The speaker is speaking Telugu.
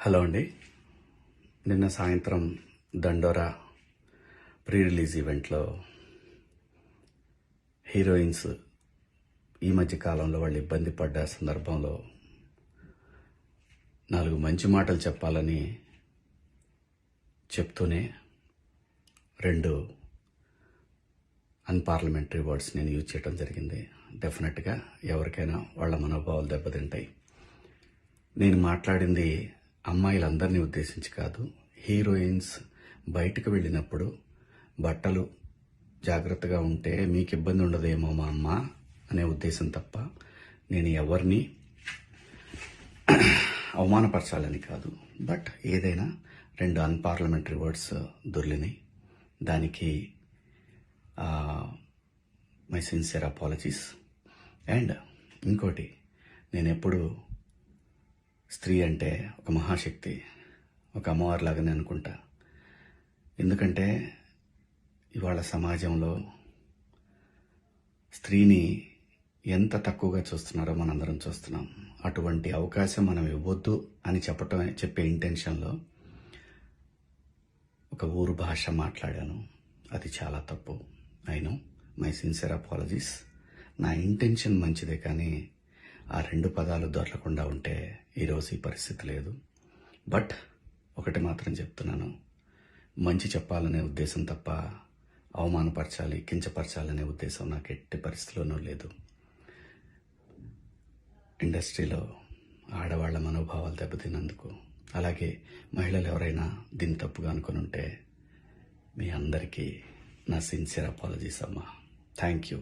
హలో అండి. నిన్న సాయంత్రం దండోరా ప్రీ రిలీజ్ ఈవెంట్లో హీరోయిన్స్ ఈ మధ్య కాలంలో వాళ్ళు ఇబ్బంది పడ్డ సందర్భంలో 4 మంచి మాటలు చెప్పాలని చెప్తూనే 2 అన్పార్లమెంటరీ వర్డ్స్ నేను యూజ్ చేయడం జరిగింది. డెఫినెట్గా ఎవరికైనా వాళ్ళ మనోభావాలు దెబ్బతింటాయి. నేను మాట్లాడింది అమ్మాయిలందరినీ ఉద్దేశించి కాదు. హీరోయిన్స్ బయటకు వెళ్ళినప్పుడు బట్టలు జాగ్రత్తగా ఉంటే మీకు ఇబ్బంది ఉండదేమో మా అమ్మ అనే ఉద్దేశం తప్ప నేను ఎవరిని అవమానపరచాలని కాదు. బట్ ఏదైనా 2 అన్పార్లమెంటరీ వర్డ్స్ దొర్లినాయి. దానికి మై సిన్సియర్ అపాలజీస్. అండ్ ఇంకోటి, నేను ఎప్పుడు స్త్రీ అంటే ఒక మహాశక్తి, ఒక అమ్మవారిలాగానే అనుకుంటా. ఎందుకంటే ఇవాళ సమాజంలో స్త్రీని ఎంత తక్కువగా చూస్తున్నారో మనందరం చూస్తున్నాం. అటువంటి అవకాశం మనం ఇవ్వద్దు అని చెప్పే ఇంటెన్షన్లో ఒక ఊరు భాష మాట్లాడాను. అది చాలా తప్పు. I know, my sincere apologies. నా ఇంటెన్షన్ మంచిదే, కానీ ఆ 2 పదాలు దొరకకుండా ఉంటే ఈరోజు ఈ పరిస్థితి లేదు. బట్ ఒకటి మాత్రం చెప్తున్నాను, మంచి చెప్పాలనే ఉద్దేశం తప్ప అవమానపరచాలి, కించపరచాలనే ఉద్దేశం నాకు ఎట్టి పరిస్థితిలోనూ లేదు. ఇండస్ట్రీలో ఆడవాళ్ల మనోభావాలు దెబ్బతిన్నందుకు, అలాగే మహిళలు ఎవరైనా దీన్ని తప్పుగా అనుకుని ఉంటే మీ అందరికీ నా సిన్సియర్ అపాలజీస్ అమ్మా. Thank you.